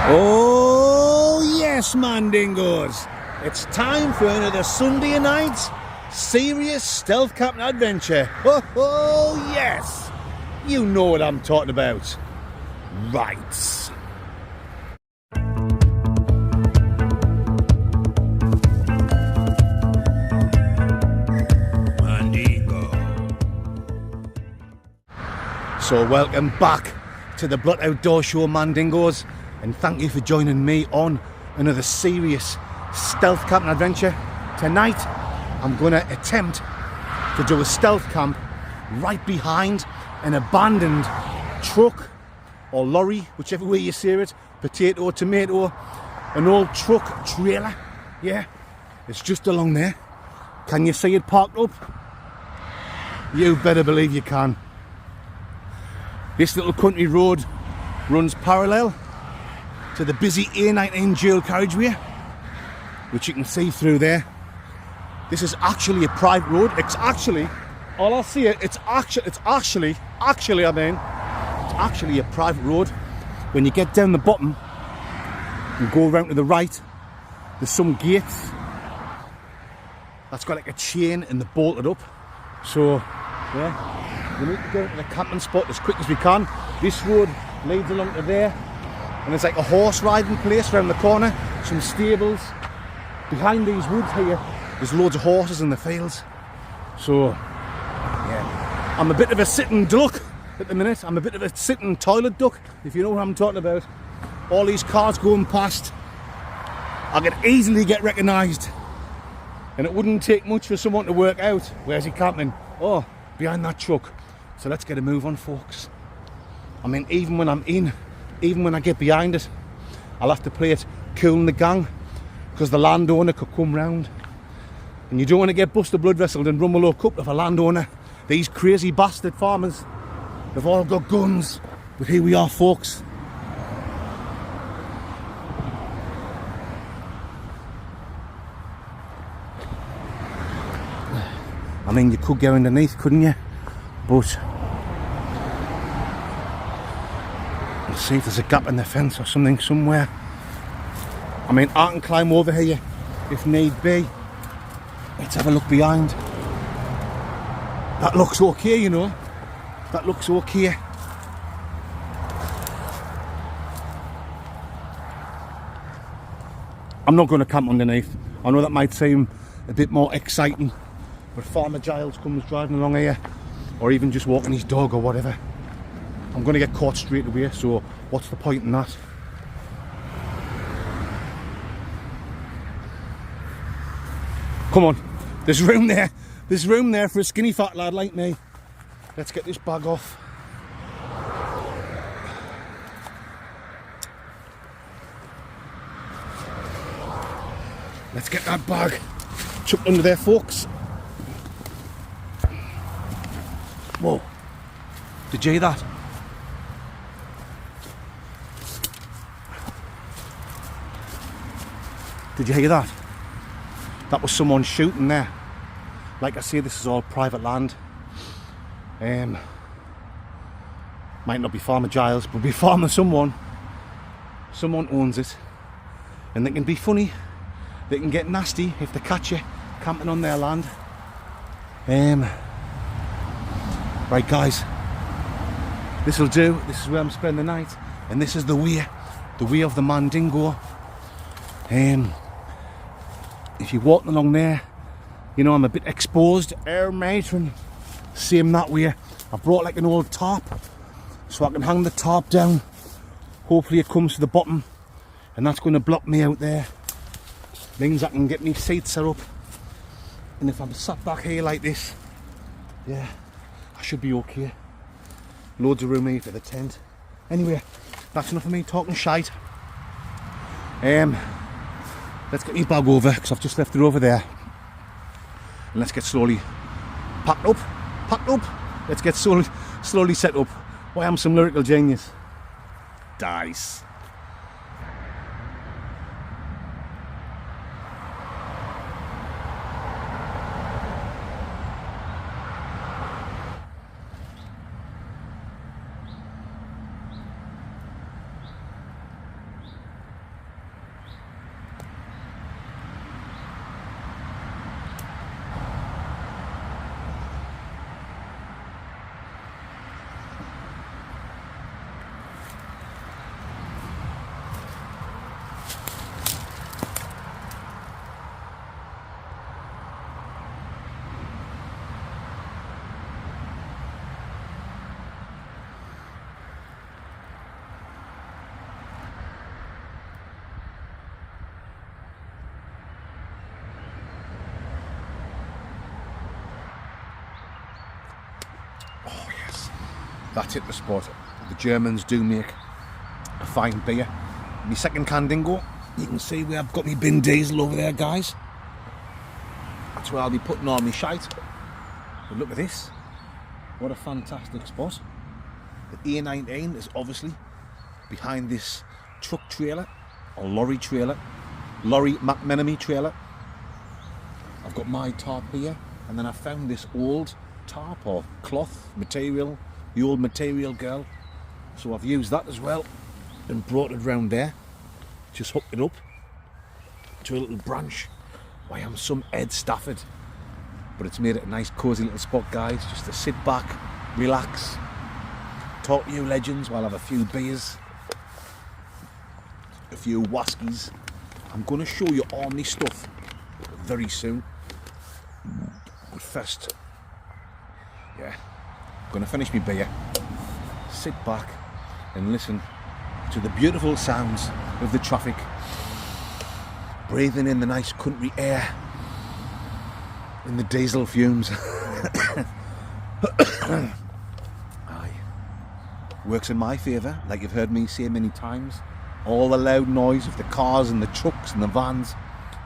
Oh yes, Mandingos! It's time for another Sunday night serious stealth camping adventure. Oh yes! You know what I'm talking about. Right. Mandingo. So welcome back to the Blot Outdoor Show, Mandingos, and thank you for joining me on another serious stealth camping adventure. Tonight I'm going to attempt to do a stealth camp right behind an abandoned truck or lorry, whichever way you see it, potato, tomato, an old truck trailer. Yeah, it's just along there. Can you see it parked up? You better believe you can. This little country road runs parallel to the busy A19 dual carriageway, which you can see through there. This is actually a private road. It's actually, all I'll see it, it's actually a private road. When you get down the bottom and go around to the right, there's some gates that's got like a chain and they're bolted up. So yeah, we need to get to the camping spot as quick as we can. This road leads along to there, and there's like a horse riding place around the corner, some stables. Behind these woods here, there's loads of horses in the fields. So yeah, I'm a bit of a sitting duck at the minute. I'm a bit of a sitting toilet duck, if you know what I'm talking about. All these cars going past, I could easily get recognised, and it wouldn't take much for someone to work out where's he camping. Oh, behind that truck. So let's get a move on, folks. I mean, even when I get behind it, I'll have to play it cool in the gang, because the landowner could come round, and you don't want to get busted blood vesseled and rumble up with a landowner. These crazy bastard farmers, they've all got guns, but here we are, folks. I mean, you could go underneath, couldn't you? But let's see if there's a gap in the fence or something somewhere. I mean, I can climb over here if need be. Let's have a look behind. That looks okay, you know. That looks okay. I'm not going to camp underneath. I know that might seem a bit more exciting, but Farmer Giles comes driving along here, or even just walking his dog or whatever, I'm going to get caught straight away, so what's the point in that? Come on, there's room there for a skinny fat lad like me. Let's get this bag off. Let's get that bag chucked under there, folks. Whoa, did you hear that? Did you hear that? That was someone shooting there. Like I say, this is all private land. Might not be Farmer Giles, but be Farmer someone. Someone owns it. And they can be funny. They can get nasty if they catch you camping on their land. Right guys, this'll do. This is where I'm spending the night, and this is the way of the Mandingo. If you're walking along there, you know I'm a bit exposed, matron. Same that way. I brought like an old tarp, so I can hang the tarp down. Hopefully it comes to the bottom, and that's going to block me out there. Means I can get me seats set up, and if I'm sat back here like this, yeah, I should be okay. Loads of room here for the tent. Anyway, that's enough of me talking shite. Let's get my bag over, because I've just left it over there. And let's get slowly packed up. Let's get slowly set up. Why I'm some lyrical genius. Dice. That's it, the spot. The Germans do make a fine beer. My second can dingo. You can see where I've got my bin diesel over there, guys. That's where I'll be putting all my shite. But look at this. What a fantastic spot. The A19 is obviously behind this truck trailer, or lorry trailer. Lorry McMenemy trailer. I've got my tarp here, and then I found this old tarp or cloth material, the old material girl. So I've used that as well and brought it round there. Just hooked it up to a little branch. Why, I'm some Ed Stafford. But it's made it a nice cosy little spot, guys, just to sit back, relax, talk to you legends while I have a few beers, a few whiskies. I'm going to show you all my stuff very soon. But first, yeah, I'm going to finish my beer, sit back and listen to the beautiful sounds of the traffic, breathing in the nice country air in the diesel fumes. Aye, works in my favour, like you've heard me say many times. All the loud noise of the cars and the trucks and the vans,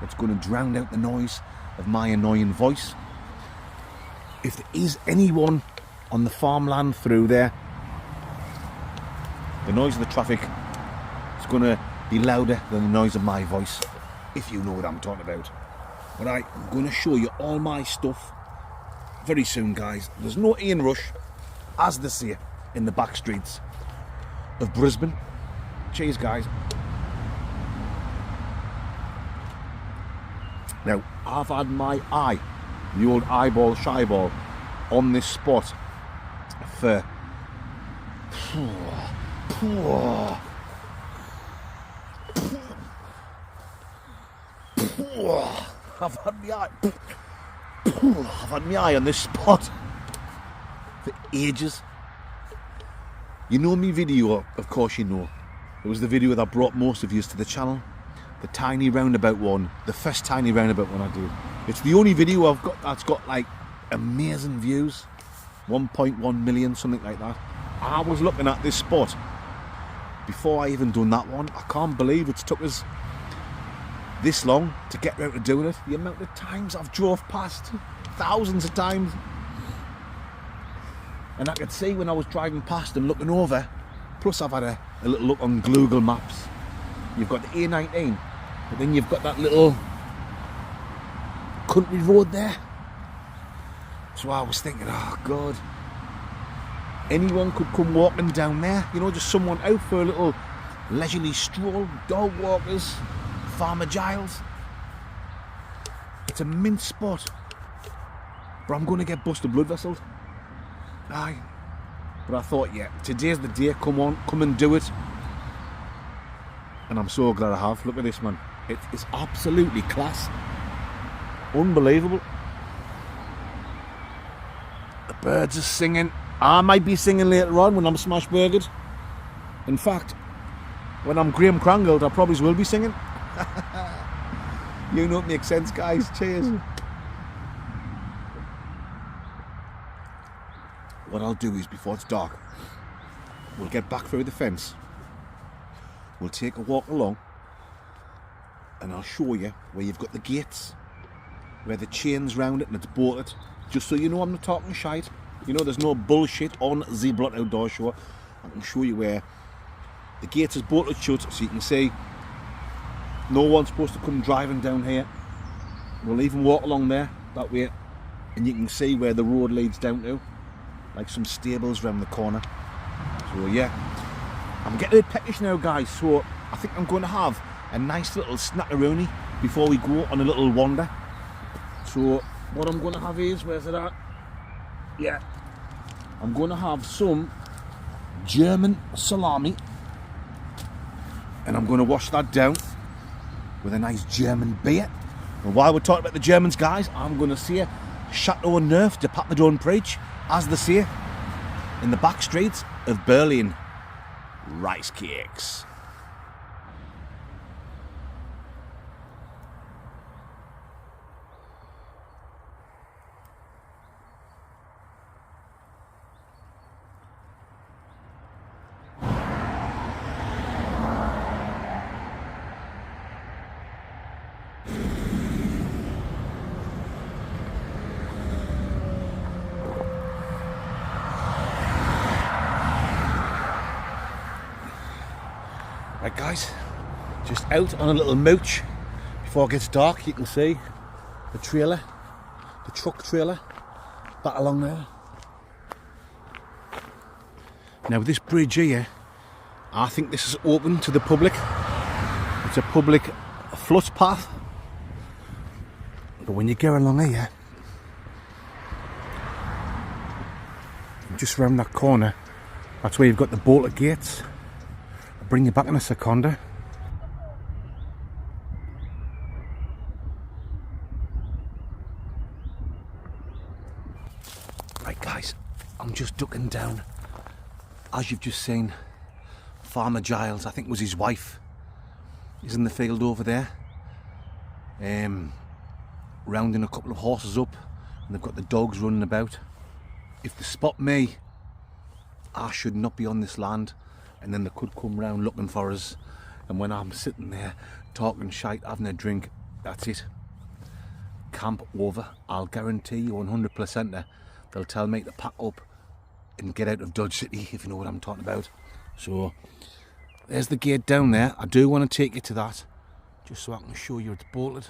it's going to drown out the noise of my annoying voice. If there is anyone on the farmland through there, the noise of the traffic is going to be louder than the noise of my voice, if you know what I'm talking about. But I'm going to show you all my stuff very soon, guys. There's no Ian Rush, as they say, in the back streets of Brisbane. Cheers, guys. Now, I've had my eye, the old eyeball shyball, on this spot for I've had my eye on this spot for ages. You know me video, of course you know. It was the video that brought most of you to the channel. The tiny roundabout one, the first tiny roundabout one I did. It's the only video I've got that's got like amazing views. 1.1 million, something like that. I was looking at this spot before I even done that one. I can't believe it's took us this long to get round to doing it. The amount of times I've drove past, thousands of times. And I could see when I was driving past and looking over, plus I've had a little look on Google Maps. You've got the A19, but then you've got that little country road there. So I was thinking, oh God, anyone could come walking down there, you know, just someone out for a little leisurely stroll, dog walkers, Farmer Giles. It's a mint spot, but I'm going to get busted blood vessels. Aye, but I thought, yeah, today's the day. Come on, come and do it. And I'm so glad I have. Look at this, man. It's absolutely class. Unbelievable. The birds are singing. I might be singing later on when I'm smash burgered. In fact, when I'm Graham Crangled, I probably will be singing. You know it makes sense, guys. Cheers. What I'll do is, before it's dark, we'll get back through the fence. We'll take a walk along, and I'll show you where you've got the gates, where the chain's round it and it's bolted, just so you know I'm not talking shite. You know, there's no bullshit on the Blot Outdoor Show. I can show you where the gate is bolted shut, so you can see no one's supposed to come driving down here. We'll even walk along there, that way, and you can see where the road leads down to, like some stables round the corner. So yeah, I'm getting a bit peckish now, guys, so I think I'm going to have a nice little snackaroonie before we go on a little wander. So what I'm going to have is, where's it at? Yeah, I'm going to have some German salami, and I'm going to wash that down with a nice German beer. And while we're talking about the Germans, guys, I'm going to say Chateau Neuf de Papadon Preach, as they say in the back streets of Berlin. Rice cakes. Right guys, just out on a little mooch before it gets dark. You can see the trailer, the truck trailer, back along there. Now this bridge here, I think this is open to the public. It's a public footpath. But when you go along here, just round that corner, that's where you've got the bolted gates. I'll bring you back in a second. Right guys, I'm just ducking down. As you've just seen, Farmer Giles, I think it was his wife, is in the field over there, rounding a couple of horses up, and they've got the dogs running about. If they spot me, I should not be on this land, and then they could come round looking for us, and when I'm sitting there talking shite, having a drink, that's it. Camp over. I'll guarantee you 100% that they'll tell me to pack up and get out of Dodge City, if you know what I'm talking about. So there's the gate down there. I do want to take you to that, just so I can show you it's bolted.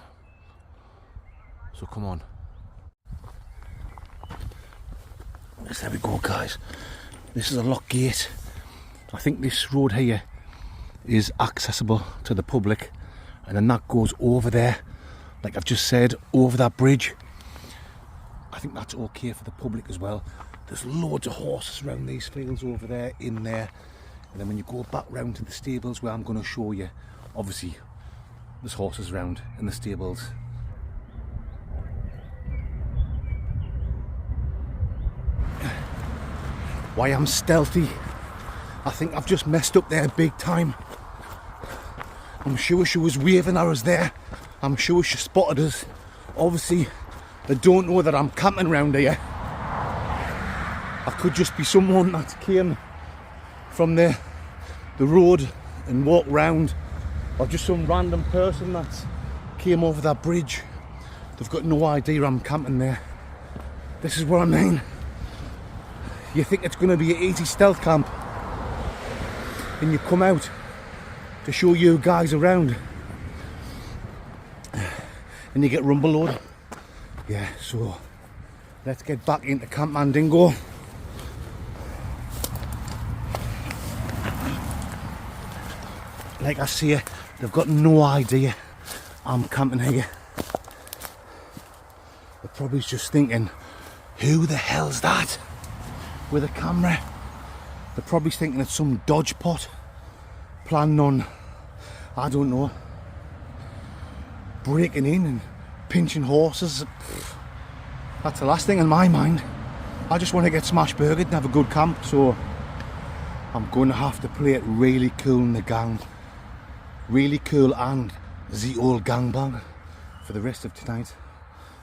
So come on. Yes, there we go guys. This is a lock gate. I think this road here is accessible to the public, and then that goes over there, like I've just said, over that bridge. I think that's okay for the public as well. There's loads of horses around these fields over there, in there, and then when you go back round to the stables where I'm going to show you, obviously there's horses around in the stables. Why I'm stealthy, I think I've just messed up there big time. I'm sure she was waving at us there. I'm sure she spotted us. Obviously they don't know that I'm camping around here. I could just be someone that came from the road and walked round, or just some random person that came over that bridge. They've got no idea I'm camping there. This is what I mean. You think it's going to be an easy stealth camp, and you come out to show you guys around and you get rumble load. Yeah, so let's get back into Camp Mandingo. Like I say, they've got no idea I'm camping here. They're probably just thinking, who the hell's that with a camera? They're probably thinking it's some dodge pot planning on, I don't know, breaking in and pinching horses. That's the last thing in my mind. I just want to get smash burgered and have a good camp, so I'm going to have to play it really cool in the gang. Really cool and the old gangbang for the rest of tonight.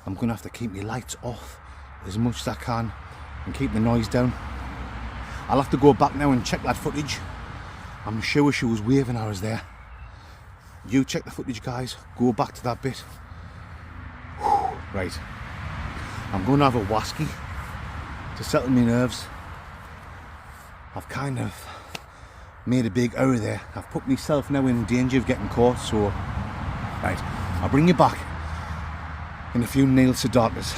I'm going to have to keep my lights off as much as I can and keep the noise down. I'll have to go back now and check that footage. I'm sure she was waving at us there. You check the footage guys, go back to that bit. Whew. Right, I'm going to have a wasky to settle my nerves. I've kind of made a big error there. I've put myself now in danger of getting caught, so right, I'll bring you back in a few nails to darkness.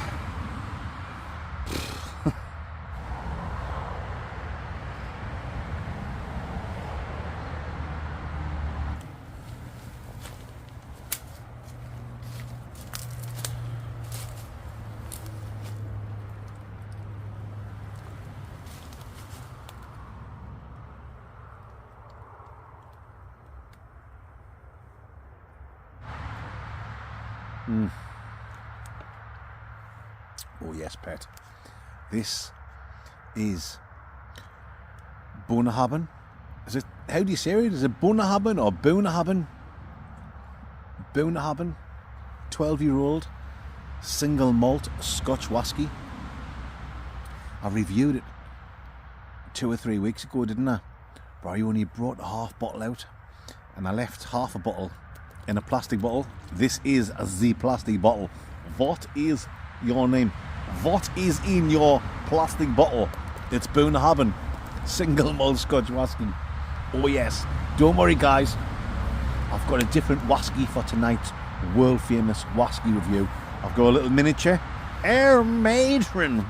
Oh yes, pet. This is Bonahaben. Is it? How do you say it? Is it Bonahaben or Bonahaben? Bonahaben, 12-year-old single malt Scotch whisky. I reviewed it 2 or 3 weeks ago, didn't I? But I only brought a half bottle out, and I left half a bottle in a plastic bottle. This is the plastic bottle. What is your name? What is in your plastic bottle? It's Bonahaben single malt Scotch whisky. Oh yes, don't worry guys, I've got a different Wasky for tonight's world famous Wasky review. I've got a little miniature air matron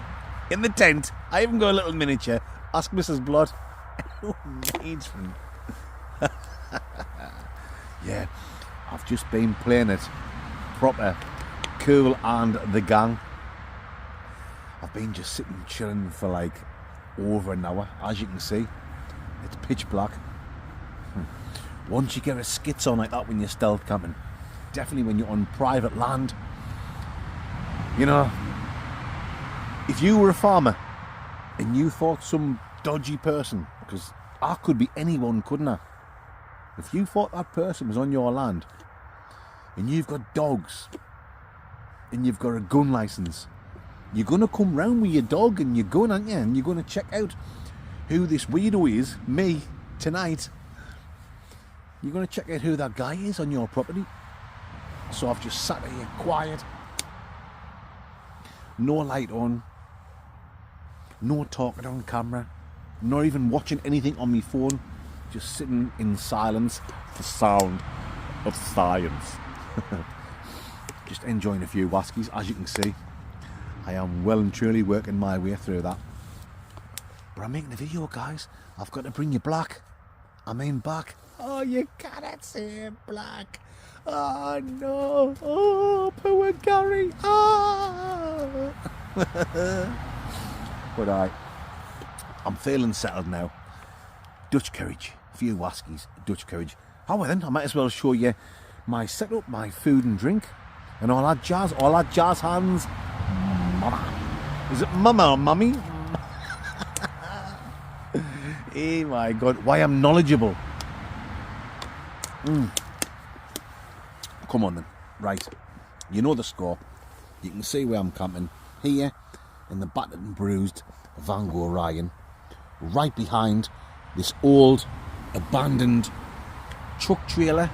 in the tent. I even got a little miniature. Ask Mrs. Blood. Air matron. Yeah, I've just been playing it proper Cool and the Gang. I've been just sitting chilling for like over an hour. As you can see, it's pitch black. Once you get a skits on like that when you're stealth camping, definitely when you're on private land, you know, if you were a farmer and you thought some dodgy person, because I could be anyone, couldn't I? If you thought that person was on your land and you've got dogs and you've got a gun license, you're going to come round with your dog and your gun, aren't you? And you're going to check out who this weirdo is, me, tonight. You're going to check out who that guy is on your property. So I've just sat here quiet, no light on, no talking on camera, not even watching anything on my phone, just sitting in silence, the sound of science. Just enjoying a few Waskies. As you can see, I am well and truly working my way through that. But I'm making a video, guys. I've got to bring you black. I mean back. Oh, you cannot say black. Oh no. Oh, poor Gary. Oh. But I'm feeling settled now. Dutch courage. A few Waskies. Dutch courage. Oh well then, I might as well show you my setup, my food and drink, and all that jazz. All that jazz hands. Mama. Is it mama or mummy? Oh my god, why I'm knowledgeable. Come on then. Right, you know the score. You can see where I'm camping. Here in the battered and bruised Van Gogh Ryan, right behind this old abandoned truck trailer,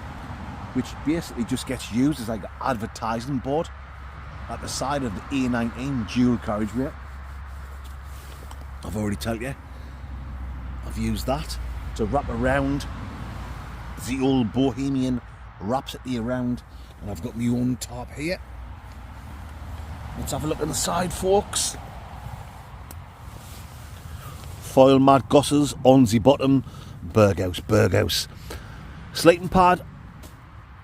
which basically just gets used as like an advertising board at the side of the A19 dual carriageway. I've already told you, I've used that to wrap around the old Bohemian Rhapsody around, and I've got my own top here. Let's have a look at the side, folks. Foil mat gosses on the bottom. Berghaus. Slating pad,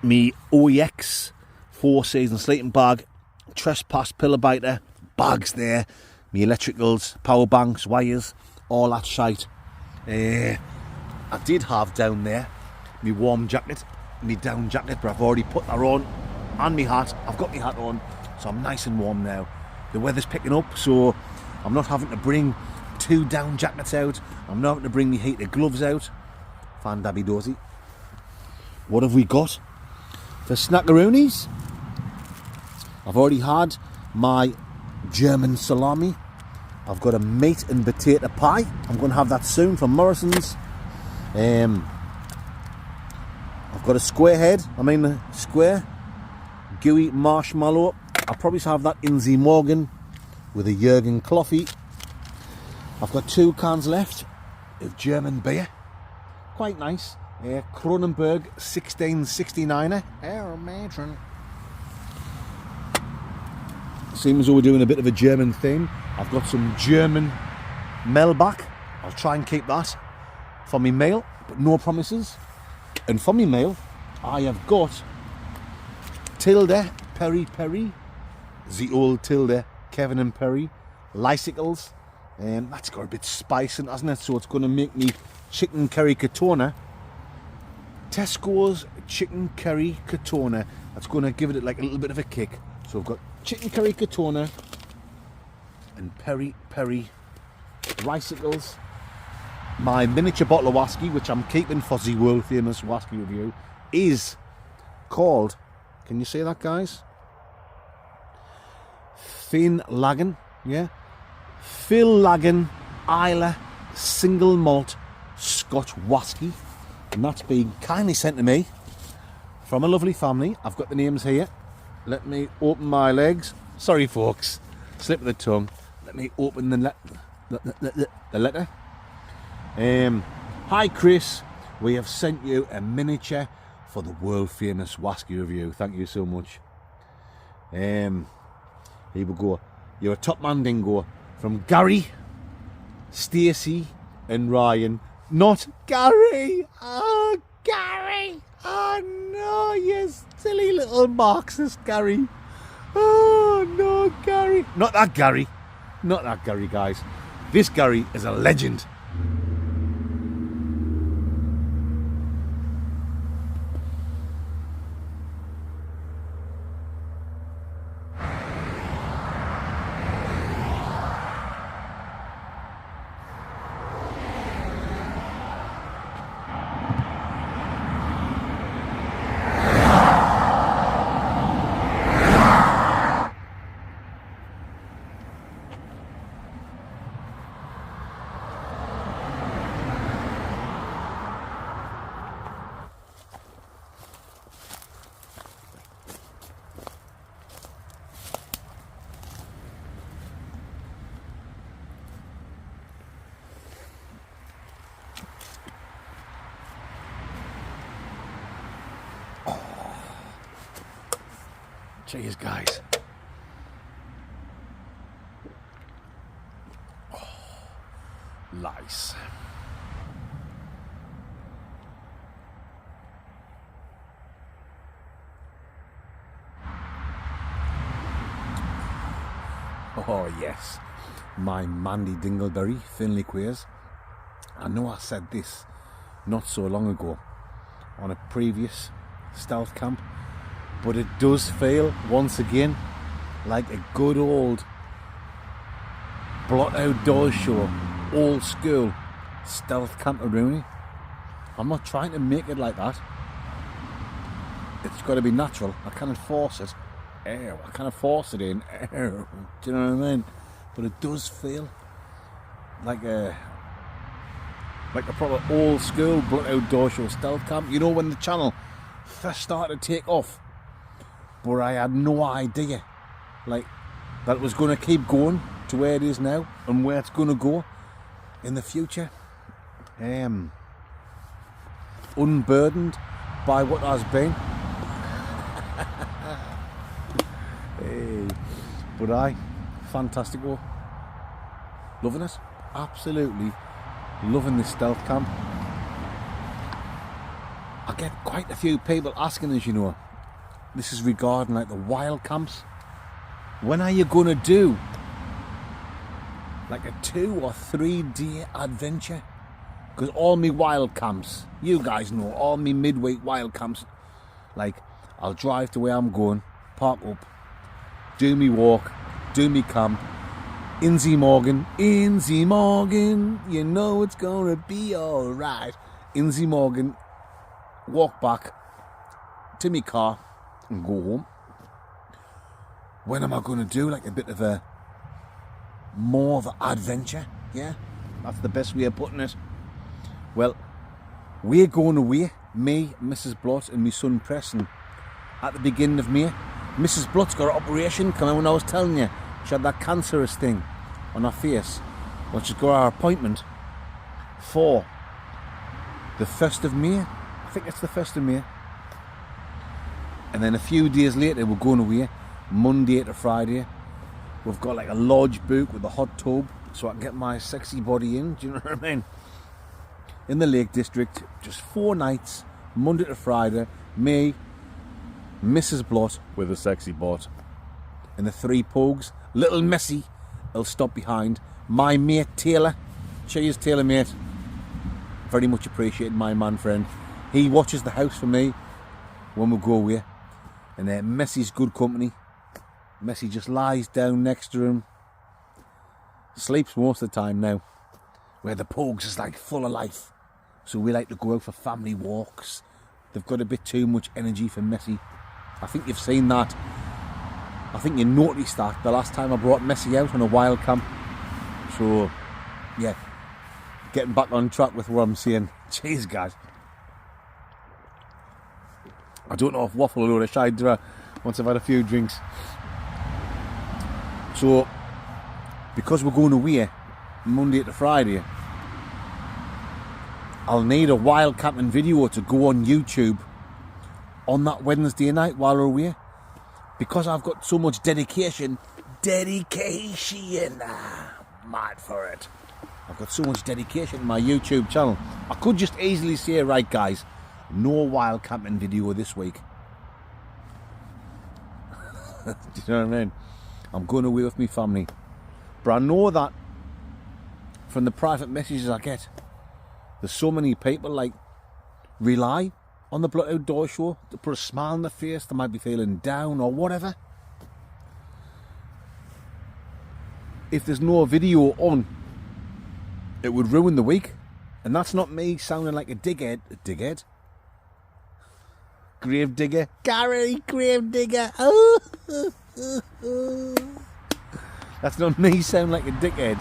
me OEX 4-season slating bag, trespass pillar biter, bags there, me electricals, power banks, wires, all that shite. I did have down there me warm jacket, me down jacket, but I've already put that on, and me hat. I've got my hat on, so I'm nice and warm now. The weather's picking up, so I'm not having to bring 2 down jackets out. I'm not having to bring me heated gloves out. Fan dabby dozy. What have we got for snackaroonies? I've already had my German salami. I've got a meat and potato pie. I'm going to have that soon from Morrison's. I've got a square gooey marshmallow. I'll probably have that in the Morgan with a Jürgen coffee. I've got 2 cans left of German beer. Quite nice. Kronenberg 1669er. Air matron. Seems as though we're doing a bit of a German theme. I've got some German Melbach. I'll try and keep that for me meal, but no promises. And for me meal, I have got Tilde Peri Peri, the old Tilde Kevin and Perry Lysicles. That's got a bit spice in it, hasn't it? So it's going to make me chicken curry katona. Tesco's chicken curry katona. That's going to give it like a little bit of a kick. So I've got chicken curry katona and peri peri ricicles. My miniature bottle of Wasky, which I'm keeping for the world famous Wasky review, is called, can you say that, guys? Finn Lagan, yeah? Phil Lagan Isla single malt Scotch Wasky, and that's been kindly sent to me from a lovely family. I've got the names here. Let me open my legs. Sorry, folks, slip of the tongue. Let me open the letter. Hi, Chris. We have sent you a miniature for the world famous Wasky review. Thank you so much. Here we go. You're a top man dingo from Gary, Stacey and Ryan. Not Gary! Oh, Gary! Oh no, you silly little Marxist Gary. Oh no, Gary. Not that Gary. Not that Gary, guys. This Gary is a legend. Cheers, guys. Oh, nice. Oh yes, my Mandy Dingleberry Finley Queers. I know I said this not so long ago on a previous stealth camp, but it does feel once again like a good old blot outdoors show, old school stealth camp Rooney. I'm not trying to make it like that. It's got to be natural. I can't force it. I can't force it in. Do you know what I mean? But it does feel like a proper old school blot outdoor show stealth camp. You know, when the channel first started to take off, but I had no idea like that it was going to keep going to where it is now and where it's going to go in the future. Unburdened by what has been. Hey, but fantastic. Loving it, absolutely loving this stealth camp. I get quite a few people asking, as you know, this is regarding like the wild camps. When are you going to do like a 2 or 3 day adventure? Because all me wild camps, you guys know, all me midweek wild camps, like I'll drive to where I'm going, park up, do me walk, do me camp, Inzy Morgan, you know it's gonna be alright. Inzy Morgan, walk back to me car and go home. When am I going to do like a bit of a more of an adventure? Yeah, that's the best way of putting it. Well, we're going away, me, Mrs. Blott and my son Preston, at the beginning of May. Mrs. Blott's got an operation coming. When I was telling you, she had that cancerous thing on her face. Well, she's got her appointment for the 1st of May. I think it's the 1st of May. And then a few days later, we're going away, Monday to Friday. We've got like a lodge book with a hot tub, so I can get my sexy body in. Do you know what I mean? In the Lake District, just 4 nights, Monday to Friday. Me, Mrs. Blott with a sexy bot, and the 3 pugs. Little Messy will stop behind. My mate Taylor, cheers Taylor mate. Very much appreciated, my man friend. He watches the house for me when we go away. And Messy's good company. Messy just lies down next to him. Sleeps most of the time now. Where the pugs is like full of life. So we like to go out for family walks. They've got a bit too much energy for Messy. I think you've seen that. I think you noticed that the last time I brought Messy out on a wild camp. So, yeah. Getting back on track with what I'm saying. Cheers, guys. I don't know if waffle or a shide once I've had a few drinks. So, because we're going away Monday to Friday, I'll need a wild camping video to go on YouTube on that Wednesday night while we're away. Because I've got so much dedication, mad for it. I've got so much dedication in my YouTube channel. I could just easily say, right guys, no wild camping video this week. Do you know what I mean? I'm going away with my family. But I know that from the private messages I get, there's so many people like rely on the Blood Outdoor Show to put a smile on their face. They might be feeling down or whatever. If there's no video on, it would ruin the week. And that's not me sounding like a dighead. Grave digger. Gary, grave digger. Oh. That's not me sounding like a dickhead.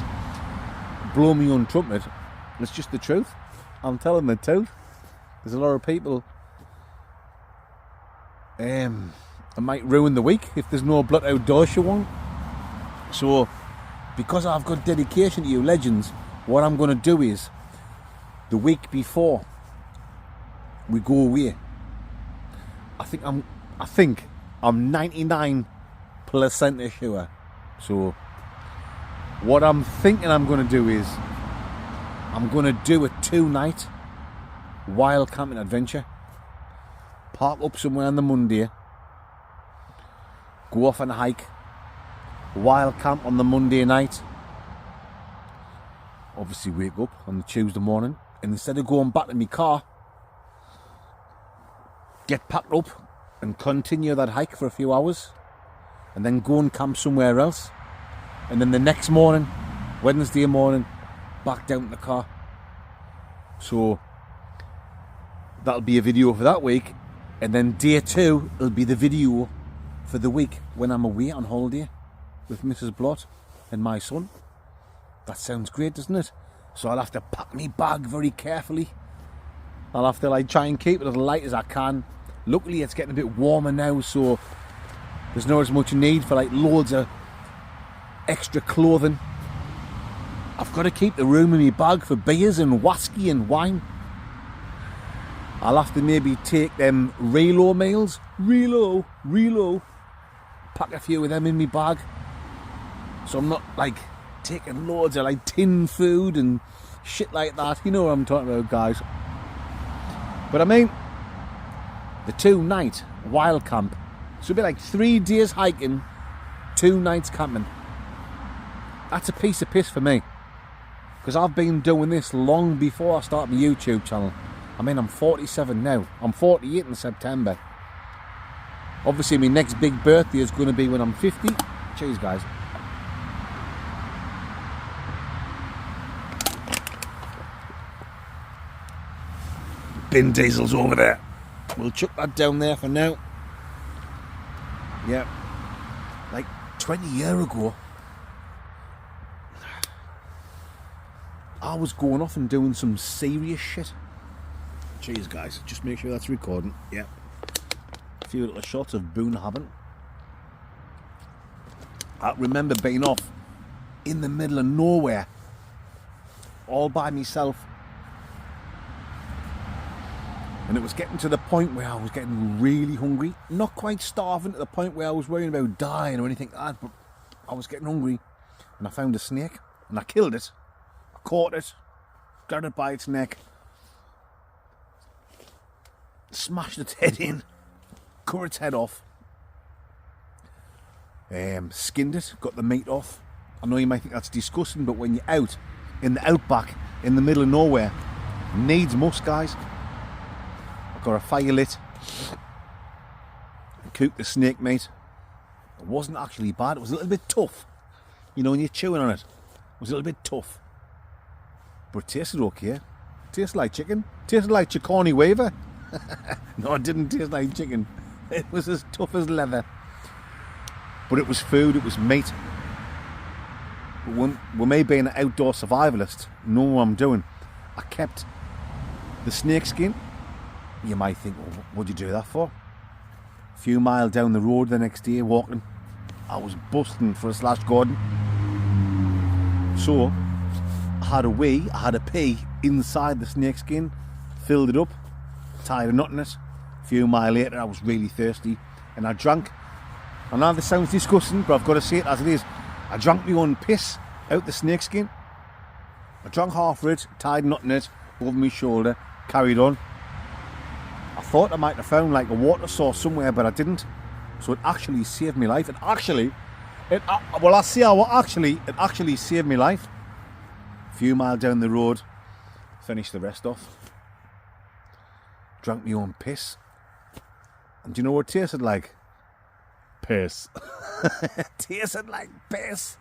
Blow me on trumpet. It's just the truth. I'm telling the truth. There's a lot of people it might ruin the week if there's no Blood Outdoor Show on. So, because I've got dedication to you legends, what I'm going to do is, the week before we go away, I think I'm 99% sure. So, what I'm thinking I'm going to do is, I'm going to do a 2-night wild camping adventure. Park up somewhere on the Monday, go off on a hike, wild camp on the Monday night, obviously wake up on the Tuesday morning, and instead of going back to my car, get packed up and continue that hike for a few hours, and then go and camp somewhere else, and then the next morning, Wednesday morning, back down to the car. So that'll be a video for that week. And then day 2 will be the video for the week when I'm away on holiday with Mrs. Blott and my son. That sounds great, doesn't it? So I'll have to pack my bag very carefully. I'll have to like try and keep it as light as I can. Luckily it's getting a bit warmer now, so there's not as much need for like loads of extra clothing. I've got to keep the room in my bag for beers and whiskey and wine. I'll have to maybe take them Relo meals. Relo. Pack a few of them in my bag. So I'm not like taking loads of like tin food and shit like that. You know what I'm talking about, guys. But I mean, the 2-night wild camp. So it'll be like 3 days hiking, 2 nights camping. That's a piece of piss for me. Because I've been doing this long before I started my YouTube channel. I mean, I'm 47 now. I'm 48 in September. Obviously, my next big birthday is going to be when I'm 50. Cheers, guys. Bin Diesel's over there. We'll chuck that down there for now. Yeah. Like 20 years ago, I was going off and doing some serious shit. Cheers, guys. Just make sure that's recording. Yep. A few little shots of Boonhaven. I remember being off in the middle of nowhere, all by myself. And it was getting to the point where I was getting really hungry. Not quite starving to the point where I was worrying about dying or anything like that, but I was getting hungry. And I found a snake and I killed it. I caught it, grabbed it by its neck, smashed its head in, cut its head off, skinned it, got the meat off. I know you might think that's disgusting, but when you're out in the outback, in the middle of nowhere, needs must, guys. I've got a fire lit, cooked the snake meat. It wasn't actually bad, it was a little bit tough. You know, when you're chewing on it, it was a little bit tough. But it tasted okay. Tasted like chicken. Tasted like Chicani Waver. No, it didn't taste like chicken. It was as tough as leather. But it was food, it was meat. But when me being an outdoor survivalist, know what I'm doing. I kept the snake skin. You might think, well, what'd you do that for? A few miles down the road the next day, walking, I was busting for a slash garden. So, I had a pee inside the snake skin, filled it up, tied a knot in it, A few miles later, I was really thirsty and I drank. I know this sounds disgusting, but I've got to say it as it is. I drank my own piss out the snakeskin. I drank half of it, tied a knot in it over my shoulder, carried on. I thought I might have found like a water source somewhere, but I didn't. So it actually saved my life. It actually saved my life. A few miles down the road, finished the rest off. Drank my own piss. And do you know what it tasted like? Piss. It tasted like piss.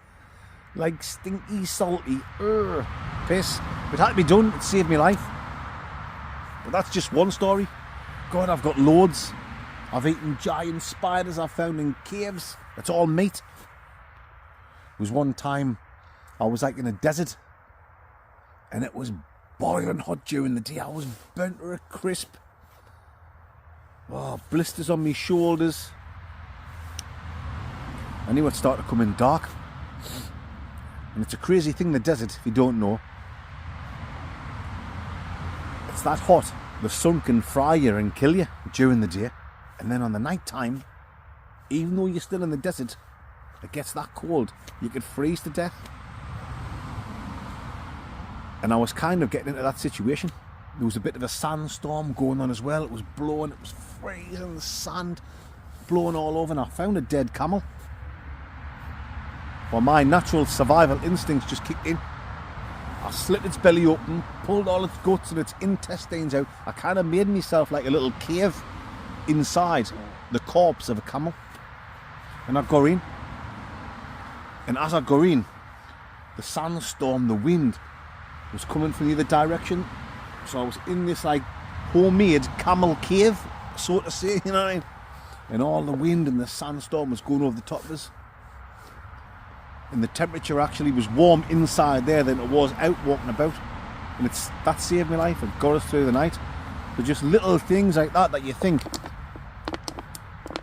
Like stinky, salty, piss. It had to be done. It saved my life. But that's just one story. God, I've got loads. I've eaten giant spiders I've found in caves. It's all meat. There was one time I was like in a desert and it was boiling hot during the day. I was burnt to a crisp. Oh, blisters on my shoulders. I knew it started coming dark. And it's a crazy thing, the desert, if you don't know. It's that hot. The sun can fry you and kill you during the day. And then on the night time, even though you're still in the desert, it gets that cold. You could freeze to death. And I was kind of getting into that situation. There was a bit of a sandstorm going on as well. It was blowing, it was freezing, the sand blowing all over. And I found a dead camel. Well, my natural survival instincts just kicked in. I slit its belly open, pulled all its guts and its intestines out. I kind of made myself like a little cave inside the corpse of a camel. And I got in. And as I got in, the sandstorm, the wind was coming from the other direction. So I was in this like homemade camel cave, so to say, you know what I mean? And all the wind and the sandstorm was going over the top of us. And the temperature actually was warm inside there than it was out walking about. And that saved my life. It got us through the night. But just little things like that you think,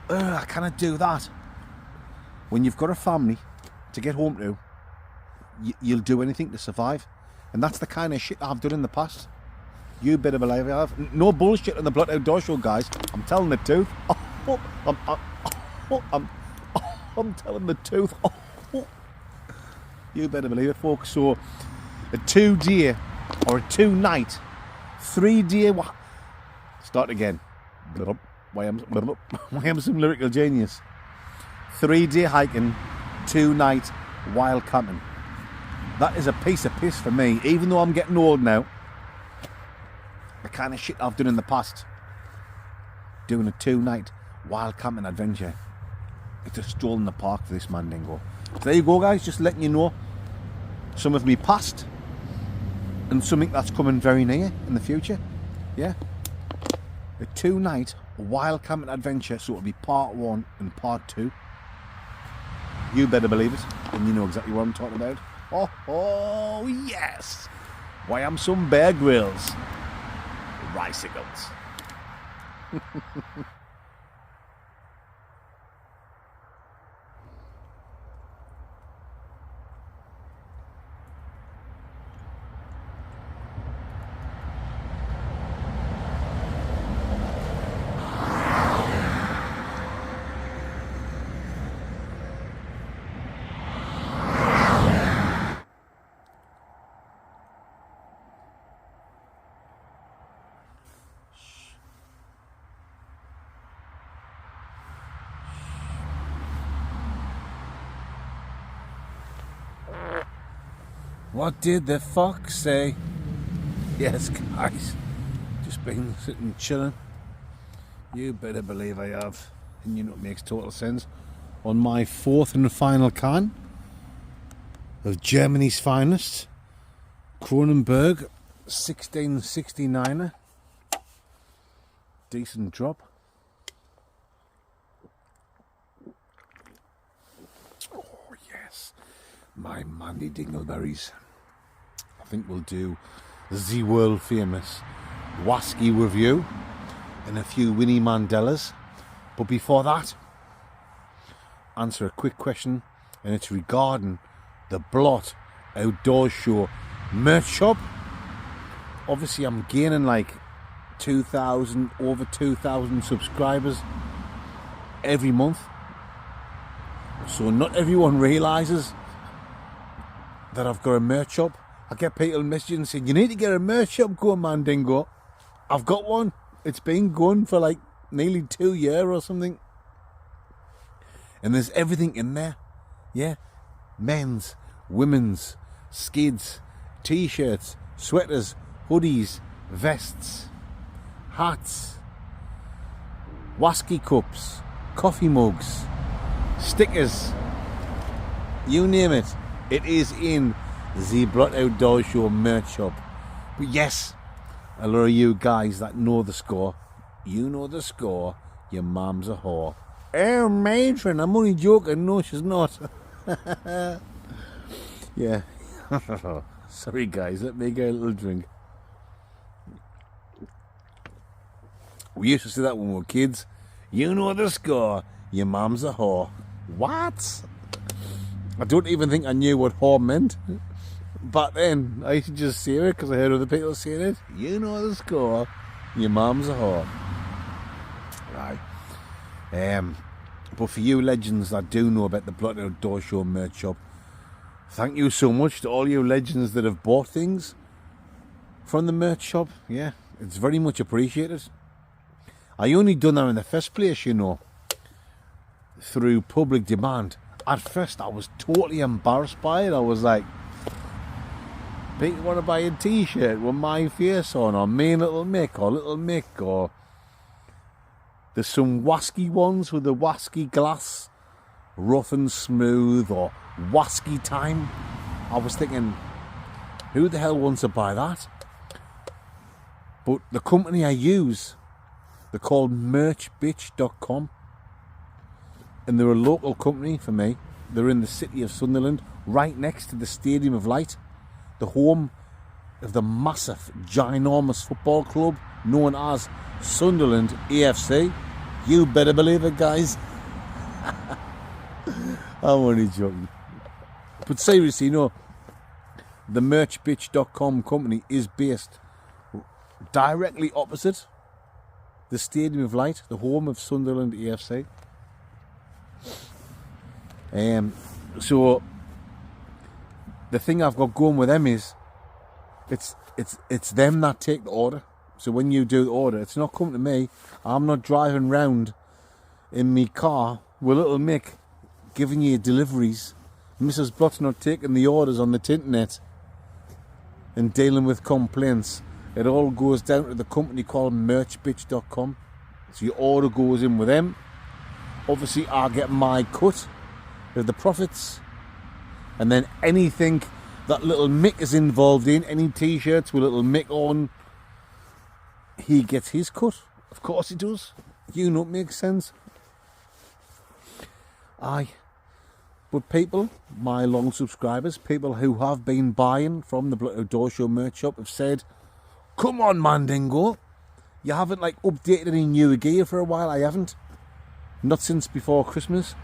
I cannot do that. When you've got a family to get home to, you'll do anything to survive. And that's the kind of shit I've done in the past. You better believe I have. No bullshit on the Blot Outdoor Show, guys. I'm telling the truth. I'm telling the truth. You better believe it, folks. So a 2-day or a 2-night, 3-day. Start again. Why am some lyrical genius? 3-day hiking, 2-night wild camping. That is a piece of piss for me. Even though I'm getting old now, the kind of shit I've done in the past, doing a 2-night wild camping adventure, it's a stroll in the park for this Mandingo. So there you go, guys, just letting you know some of me past and something that's coming very near in the future. Yeah, a 2-night wild camping adventure, so it'll be part 1 and part 2. You better believe it, and you know exactly what I'm talking about. Oh yes, why am some Bear Grylls ricicles. What did the fox say? Yes, guys, just been sitting chilling. You better believe I have. And you know it makes total sense. On my 4th and final can of Germany's finest Kronenberg 1669er. Decent drop. Oh yes, my Mandy Dingleberries. I think we'll do the world famous Wasky review and a few Winnie Mandelas. But before that, answer a quick question, and it's regarding the Blot Outdoor Show merch shop. Obviously I'm gaining like over 2,000 subscribers every month. So not everyone realises that I've got a merch shop. I get people messaging saying, you need to get a merch shop going, Mandingo. I've got one. It's been going for like nearly 2 years or something. And there's everything in there. Yeah. Men's, women's, skids, t-shirts, sweaters, hoodies, vests, hats, whiskey cups, coffee mugs, stickers, you name it. It is in the Blot Outdoor Show merch shop. But yes, a lot of you guys that know the score, you know the score, your mum's a whore. Oh, matron, I'm only joking. No, she's not. Yeah. Sorry guys, let me get a little drink. We used to say that when we were kids. You know the score, your mum's a whore. What? I don't even think I knew what whore meant. But then, I used to just say it because I heard other people saying it. You know the score, your mum's a whore. Right. But for you legends that do know about the Blot Outdoor Show merch shop, thank you so much to all you legends that have bought things from the merch shop. Yeah, it's very much appreciated. I only done that in the first place, you know, through public demand. At first, I was totally embarrassed by it. I was like, people want to buy a t-shirt with my face on, or me and Little Mick, or Little Mick, or there's some wasky ones with the wasky glass, rough and smooth, or wasky time. I was thinking, who the hell wants to buy that? But the company I use, they're called merchbitch.com, and they're a local company for me. They're in the city of Sunderland, right next to the Stadium of Light, the home of the massive, ginormous football club known as Sunderland AFC. You better believe it, guys. I'm only joking. But seriously, no, the merchbitch.com company is based directly opposite the Stadium of Light, the home of Sunderland AFC. So the thing I've got going with them is it's them that take the order. So when you do the order, it's not coming to me. I'm not driving round in me car with Little Mick giving you deliveries. Mrs. Blott's not taking the orders on the internet and dealing with complaints. It all goes down to the company called merchbitch.com. So your order goes in with them. Obviously, I get my cut of the profits. And then anything that Little Mick is involved in, any t-shirts with Little Mick on, he gets his cut. Of course he does. You know it makes sense. Aye. But people, my long subscribers, people who have been buying from the Blot Outdoor Show merch shop have said, come on, Mandingo. You haven't like updated any new gear for a while. I haven't. Not since before Christmas.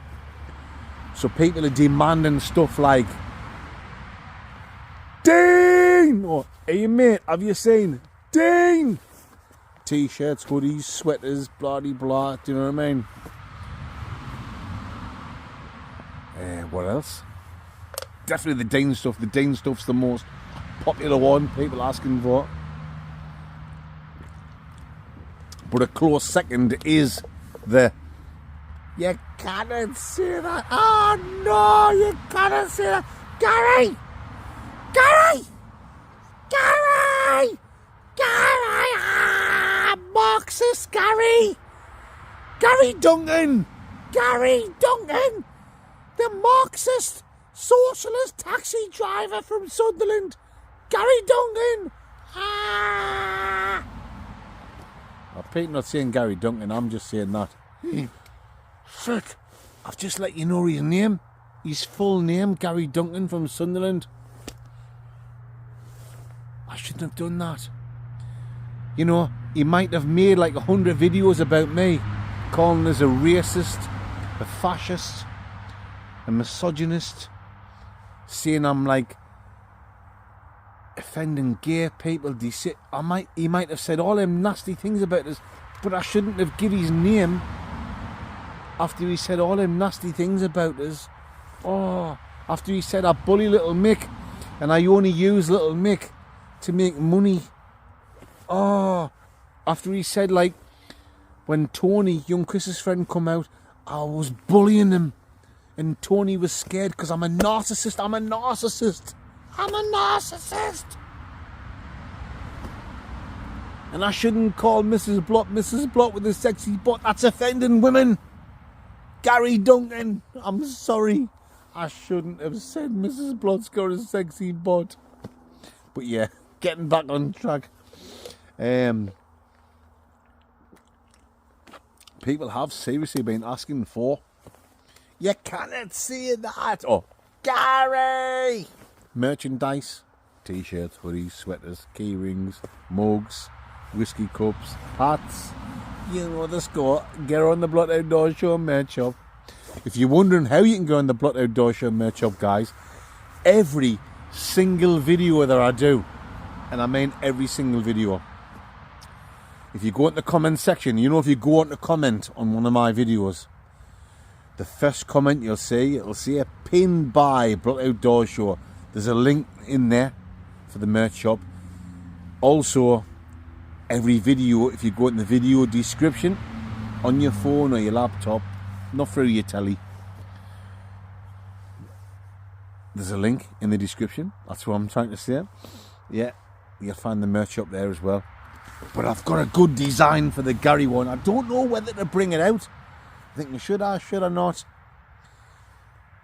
So people are demanding stuff like, Dean! Or, hey mate, have you seen Dean? T-shirts, hoodies, sweaters, blah de blah. Do you know what I mean? What else? Definitely the Dean stuff. The Dean stuff's the most popular one. People asking for. But a close second is the. You cannot say that. Oh no, you cannot say that. Gary! Gary! Gary! Gary! Ah, Marxist Gary! Gary Duncan! Gary Duncan! The Marxist socialist taxi driver from Sunderland! Gary Duncan! Ah! Well, Pete not saying Gary Duncan, I'm just saying that. Fuck, I've just let you know his name. His full name, Gary Duncan from Sunderland. I shouldn't have done that. You know, he might have made like 100 videos about me, calling us a racist, a fascist, a misogynist, saying I'm like offending gay people. He might have said all them nasty things about us, but I shouldn't have give his name after he said all them nasty things about us. Oh, after he said I bully little Mick and I only use little Mick to make money. Oh, after he said, like, when Tony, young Chris's friend, come out, I was bullying him and Tony was scared because I'm a narcissist. And I shouldn't call Mrs. Blot with a sexy butt. That's offending women. Gary Duncan, I'm sorry. I shouldn't have said Mrs. Blot's got a sexy butt. But yeah, getting back on track. People have seriously been asking for, you cannot see that. Oh, Gary! Merchandise, t-shirts, hoodies, sweaters, key rings, mugs, whiskey cups, hats. You know the score. Get on the Blot Outdoor Show merch shop. If you're wondering how you can go on the Blot Outdoor Show merch shop, guys, every single video that I do, and I mean every single video, if you go in the comment section, you know, if you go on to comment on one of my videos, the first comment you'll see, it'll say a pinned by Blot Outdoor Show. There's a link in there for the merch shop. Also, every video, if you go in the video description on your phone or your laptop, not through your telly, there's a link in the description. That's what I'm trying to say. Yeah, you'll find the merch up there as well. But I've got a good design for the Gary one. I don't know whether to bring it out. I think should I not?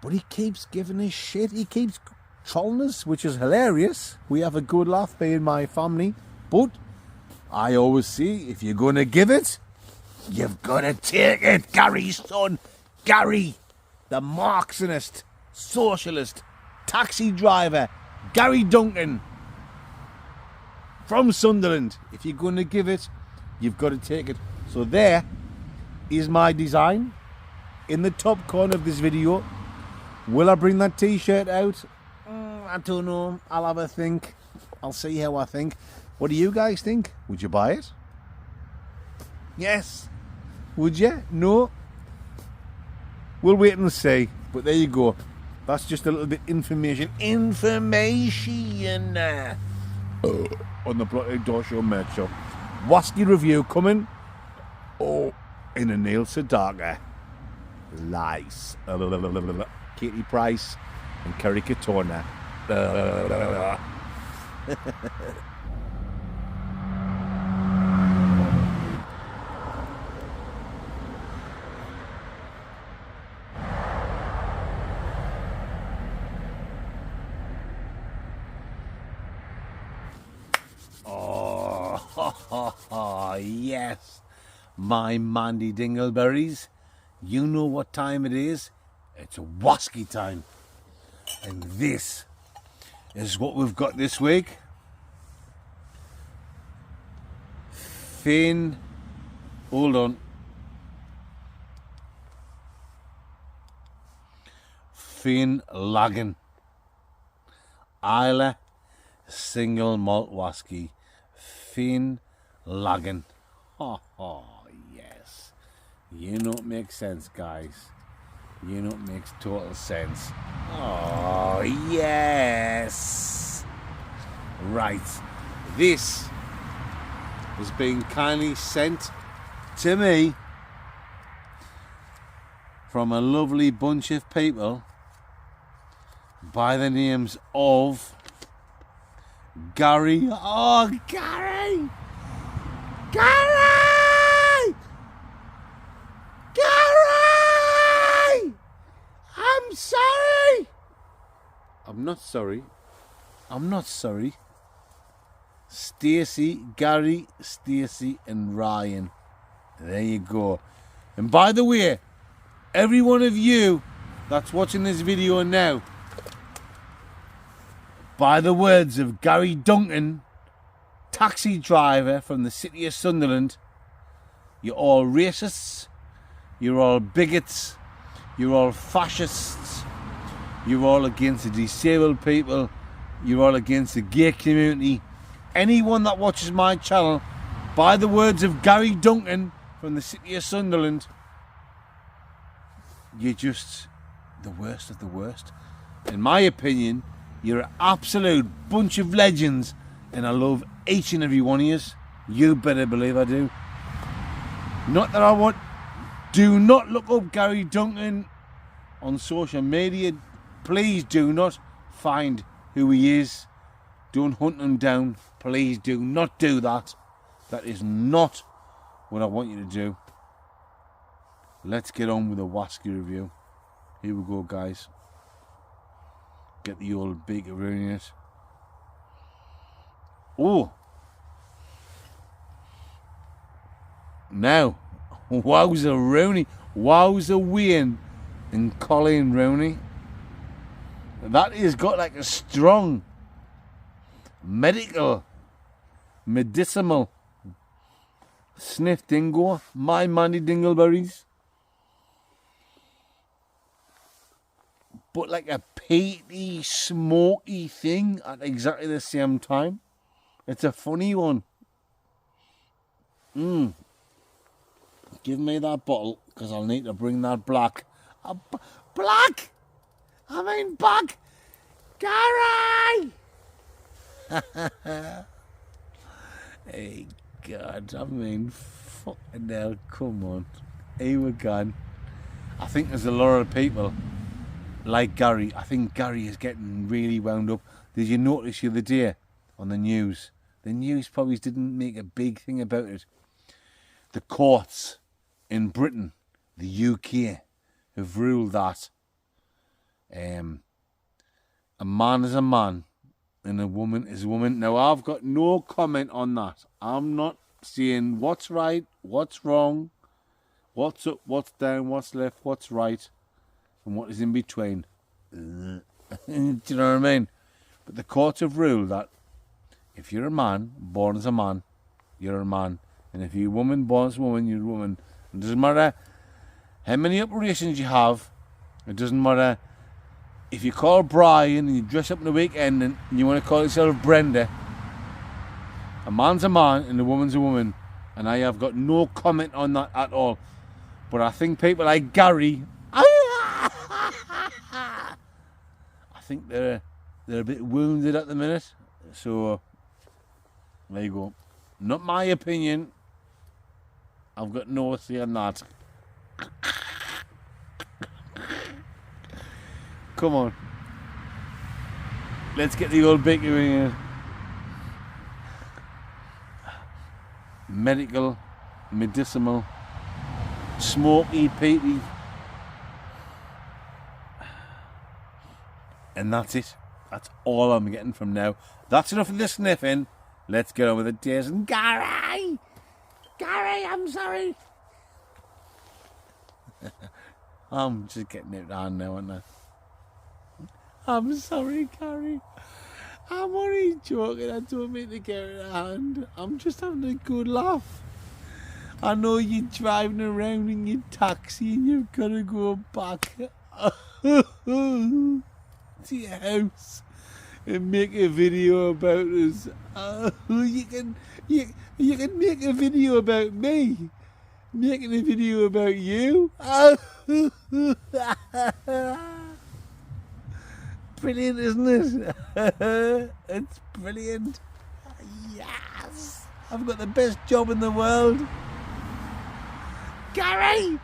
But he keeps giving us shit. He keeps trolling us, which is hilarious. We have a good laugh being my family. But I always see, if you're going to give it, you've got to take it. Gary's son. Gary, the Marxist, socialist, taxi driver. Gary Duncan. From Sunderland. If you're going to give it, you've got to take it. So there is my design in the top corner of this video. Will I bring that t-shirt out? I don't know. I'll have a think. I'll see how I think. What do you guys think? Would you buy it? Yes. Would you? No? We'll wait and see. But there you go. That's just a little bit information. On the Blot Outdoor Show merch shop. Wasky review coming. Oh, in a Neil Sedaka. Lice. Katie Price and Kerry Katona. Oh, yes, my Mandy Dingleberries. You know what time it is. It's Wasky time. And this is what we've got this week. Finn, hold on. Finn Lagan. Isla single malt Wasky. Finn Lagan. Oh, yes. You know it makes sense, guys. You know it makes total sense. Oh, yes. Right. This is being kindly sent to me from a lovely bunch of people by the names of Gary. Oh, Gary! Gary! Gary! I'm sorry! I'm not sorry. I'm not sorry. Stacey, Gary, Stacey and Ryan. There you go. And by the way, every one of you that's watching this video now, by the words of Gary Duncan, taxi driver from the city of Sunderland, you're all racists, you're all bigots, you're all fascists, you're all against the disabled people, You're all against the gay community. Anyone that watches my channel, by the words of Gary Duncan from the city of Sunderland, you're just the worst of the worst. In my opinion, you're an absolute bunch of legends, and I love each and every one of you. You better believe I do. Not that I want... Do not look up Gary Duncan on social media. Please do not find who he is. Don't hunt him down. Please do not do that. That is not what I want you to do. Let's get on with the Wasky review. Here we go, guys. Get the old beaker in it. Oh! Now, wowza Rooney. Wowza Wayne and Colin Rooney. That has got like a strong medicinal sniff dingo. My Mandy Dingleberries. But like a peaty, smoky thing at exactly the same time. It's a funny one. Give me that bottle, because I'll need to bring that black. Black! I mean back! Gary! Hey, God, I mean, fucking hell, come on. Here we go. I think there's a lot of people like Gary. I think Gary is getting really wound up. Did you notice the other day on the news? The news probably didn't make a big thing about it. The courts in Britain, the UK, have ruled that a man is a man and a woman is a woman. Now, I've got no comment on that. I'm not saying what's right, what's wrong, what's up, what's down, what's left, what's right, and what is in between. Do you know what I mean? But the courts have ruled that if you're a man, born as a man, you're a man. And if you're a woman, born as a woman, you're a woman. It doesn't matter how many operations you have. It doesn't matter if you call Brian and you dress up in the weekend and you want to call yourself Brenda. A man's a man and a woman's a woman. And I have got no comment on that at all. But I think people like Gary, I think they're a bit wounded at the minute. So, there you go. Not my opinion. I've got no say on that. Come on. Let's get the old baker in here. Medicinal, smoky, peaty. And that's it. That's all I'm getting from now. That's enough of the sniffing. Let's get on with it, dears. And Gary! Gary, I'm sorry. I'm just getting it down now, aren't I? I'm sorry, Gary. I'm only joking. I don't mean to get it a hand. I'm just having a good laugh. I know you're driving around in your taxi and you've got to go back to your house and make a video about us. You can make a video about me. Making a video about you. Brilliant, isn't it? It's brilliant. Yes! I've got the best job in the world. Gary!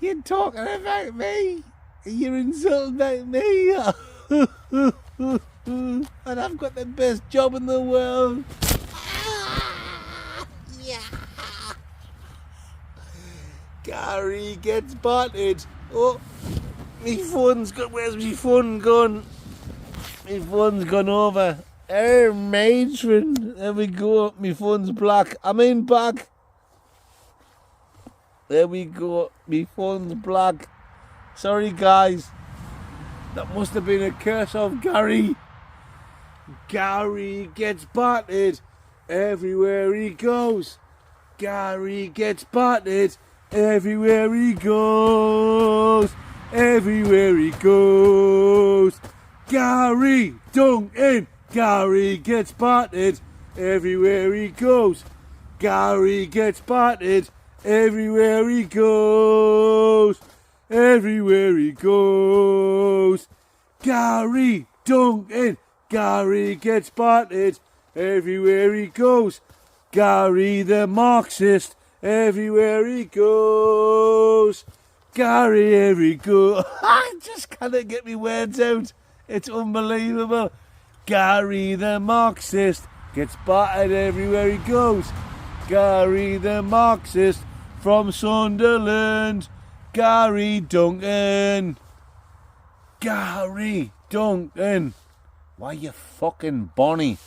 You're talking about me. You're insulting about me. And I've got the best job in the world. Yeah. Gary gets battered. Oh, my phone's got. Where's my phone gone? My phone's gone over. Oh, matron. There we go. My phone's black. I mean back. There we go. My phone's black. Sorry, guys. That must have been a curse of Gary. Gary gets battered everywhere he goes. Gary gets battered everywhere he goes. everywhere he goes. Gary Duncan, Gary gets battered everywhere he goes. Gary gets battered everywhere he goes. Everywhere he goes. Gary Duncan, Gary gets battered everywhere he goes. Gary the Marxist, everywhere he goes. Gary, every go. I just cannot get me words out. It's unbelievable. Gary the Marxist gets battered everywhere he goes. Gary the Marxist from Sunderland. Gary Duncan. Gary Duncan. Why you fucking Bonnie?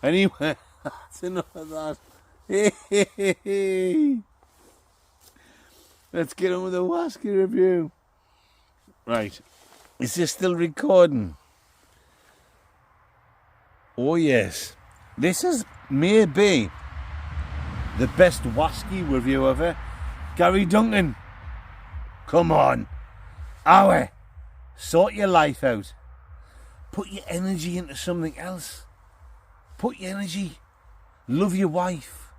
Anyway, that's enough of that. Let's get on with the Wasky review. Right. Is this still recording? Oh yes. This is maybe the best Wasky review ever. Gary Duncan. Come on. Owie. Sort your life out. Put your energy into something else. Put your energy. Love your wife.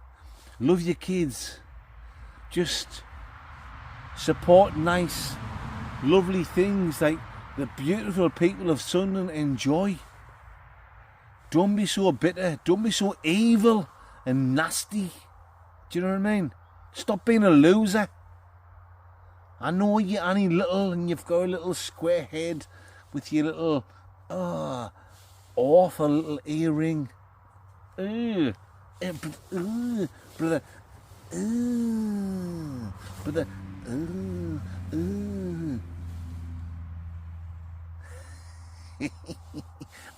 Love your kids. Just support nice, lovely things like the beautiful people of Sunderland enjoy. Don't be so bitter. Don't be so evil and nasty. Do you know what I mean? Stop being a loser. I know you're only little and you've got a little square head with your little awful little earring. Brother. Brother.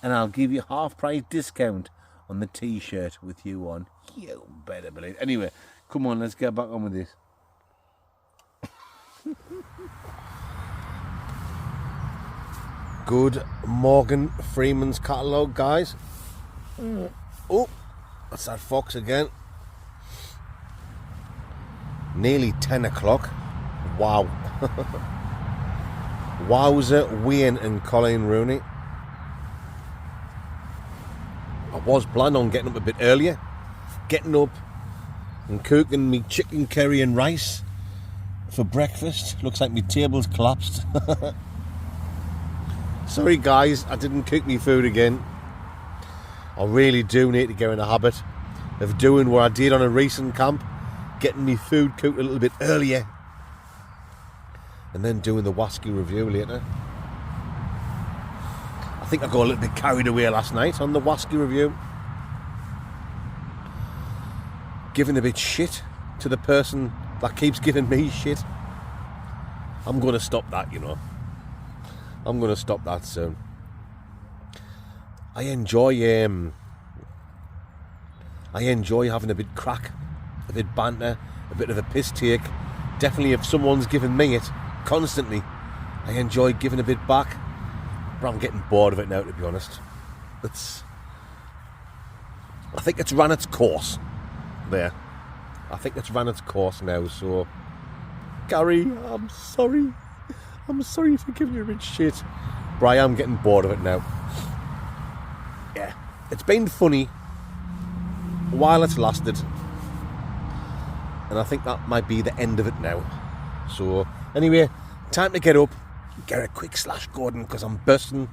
And I'll give you half price discount on the t-shirt with you on. You better believe. Anyway, come on, let's get back on with this. Good Morgan Freeman's catalogue, guys. Oh, that's that fox again. Nearly 10 o'clock. Wow. Wowzer, Wayne and Colleen Rooney. I was planning on getting up a bit earlier. Getting up and cooking me chicken curry and rice for breakfast. Looks like my table's collapsed. Sorry guys, I didn't cook me food again. I really do need to get in a habit of doing what I did on a recent camp. Getting me food cooked a little bit earlier. And then doing the Wasky review later. I think I got a little bit carried away last night on the Wasky review. Giving a bit shit to the person that keeps giving me shit. I'm going to stop that, you know. I'm going to stop that soon. I enjoy having a bit crack, a bit banter, a bit of a piss take. Definitely if someone's giving me it constantly, I enjoy giving a bit back. But I'm getting bored of it now, to be honest. I think it's run its course there. I think it's run its course now, so Gary, I'm sorry. I'm sorry for giving you a bit shit. But I am getting bored of it now. Yeah, it's been funny while it's lasted. And I think that might be the end of it now. So, anyway, time to get up. Get a quick slash Gordon because I'm bursting.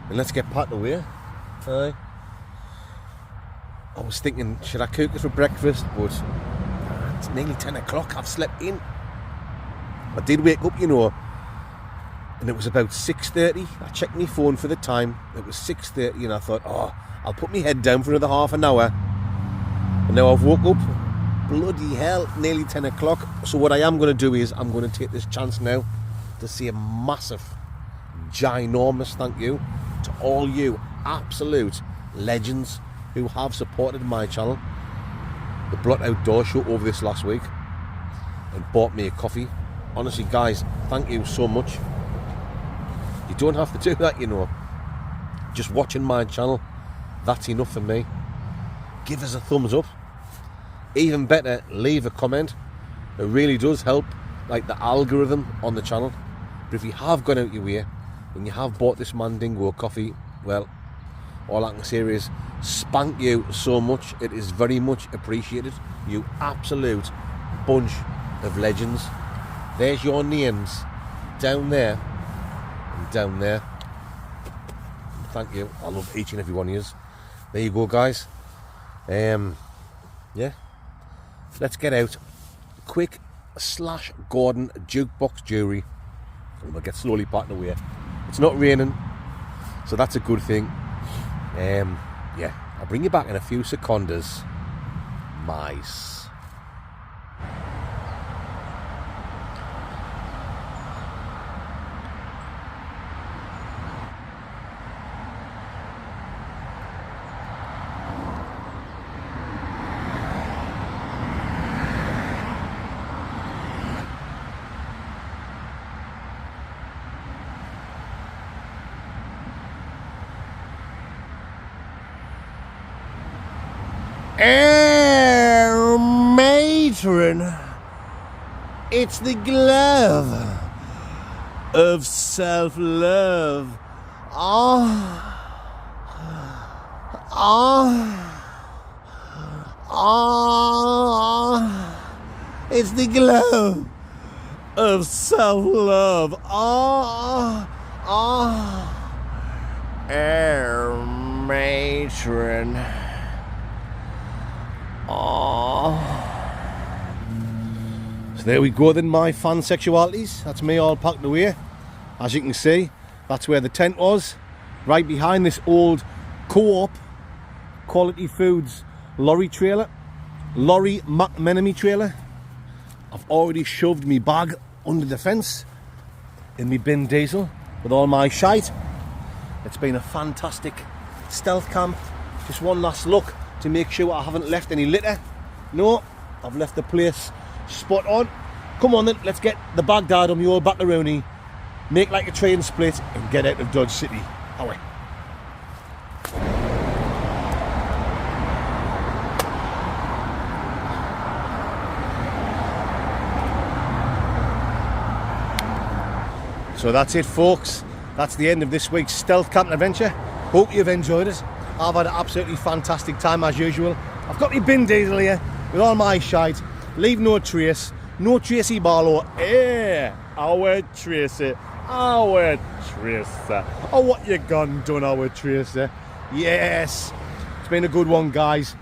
And let's get packed away. Aye. I was thinking, should I cook it for breakfast? But it's nearly 10 o'clock. I've slept in. I did wake up, you know, and it was about 6:30. I checked my phone for the time. It was 6:30 and I thought, oh, I'll put my head down for another half an hour. And now I've woke up. Bloody hell, nearly 10 o'clock. So what I am going to do is I'm going to take this chance now to say a massive, ginormous thank you to all you absolute legends who have supported my channel, the Blot Outdoor Show, over this last week and bought me a coffee. Honestly, guys, thank you so much. You don't have to do that, you know. Just watching my channel, that's enough for me. Give us a thumbs up. Even better, leave a comment. It really does help like the algorithm on the channel. But if you have gone out your way and you have bought this Mandingo coffee, well, all I can say is spank you so much. It is very much appreciated. You absolute bunch of legends. There's your names down there and down there. And thank you. I love each and every one of you. There you go, guys. Yeah, let's get out quick / Gordon jukebox jury and we'll get slowly parting away. It's not raining, so that's a good thing. Yeah, I'll bring you back in a few seconds. Mice. Matron, it's the glove of self-love. It's the glove of self-love. Matron. So there we go then, my fan sexualities. That's me all packed away. As you can see, that's where the tent was, right behind this old Co-op Quality Foods lorry trailer, lorry McMenemy trailer. I've already shoved me bag under the fence in me bin diesel with all my shite. It's been a fantastic stealth camp. Just one last look to make sure I haven't left any litter. No, I've left the place spot on. Come on then, let's get the Baghdad on the old Bacaroni, make like a train split and get out of Dodge City. Away. So that's it, folks. That's the end of this week's stealth camping adventure. Hope you've enjoyed it. I've had an absolutely fantastic time as usual. I've got my bin diesel here with all my shite. Leave no trace. No Tracy Barlow. Yeah, our Tracy. Our Tracer. Oh, what you gone done, our Tracer? Yes. It's been a good one, guys.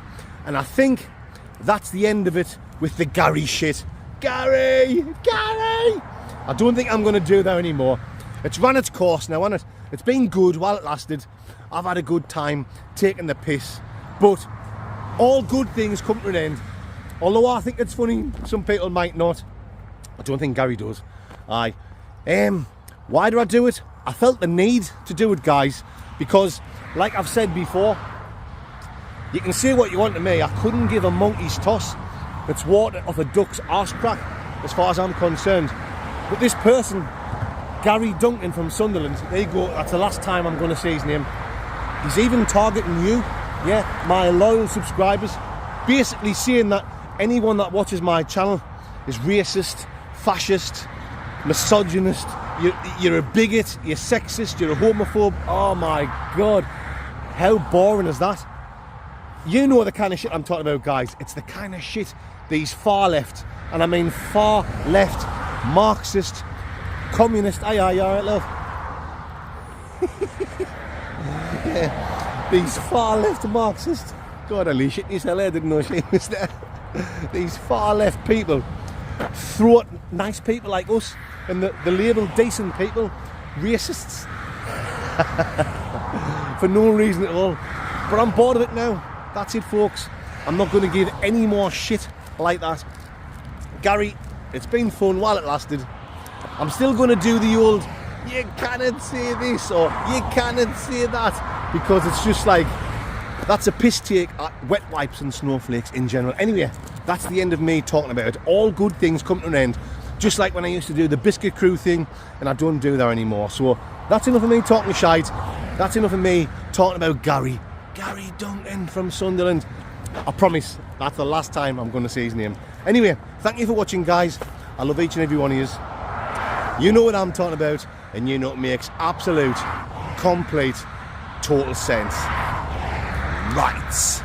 And I think that's the end of it with the Gary shit. Gary! I don't think I'm going to do that anymore. It's run its course now, hasn't it? It's been good while it lasted. I've had a good time taking the piss. But all good things come to an end. Although I think it's funny, some people might not. I don't think Gary does. Aye. Why do I do it? I felt the need to do it, guys, because, like I've said before, you can say what you want to me. I couldn't give a monkey's toss. It's water off a duck's arse crack, as far as I'm concerned. But this person, Gary Duncan from Sunderland, there you go. That's the last time I'm going to say his name. He's even targeting you, yeah, my loyal subscribers, basically saying that anyone that watches my channel is racist, fascist, misogynist, you're a bigot, you're sexist, you're a homophobe. Oh my God, how boring is that? You know the kind of shit I'm talking about, guys. It's the kind of shit these far left, and I mean far left, Marxist, communist, aye, alright, love. Yeah, these far left Marxists. God, Alicia, he's there, didn't know she was there. These far left people throw at nice people like us, and the label decent people racists for no reason at all. But I'm bored of it now. That's it, folks. I'm not going to give any more shit like that. Gary, it's been fun while it lasted. I'm still going to do the old, you cannot say this or you cannot say that, because it's just like, that's a piss take at wet wipes and snowflakes in general. Anyway, that's the end of me talking about it. All good things come to an end. Just like when I used to do the biscuit crew thing, and I don't do that anymore. So that's enough of me talking shite. That's enough of me talking about Gary Duncan from Sunderland. I promise that's the last time I'm going to say his name. Anyway, thank you for watching, guys. I love each and every one of you. You know what I'm talking about, and you know it makes absolute, complete, total sense. Right.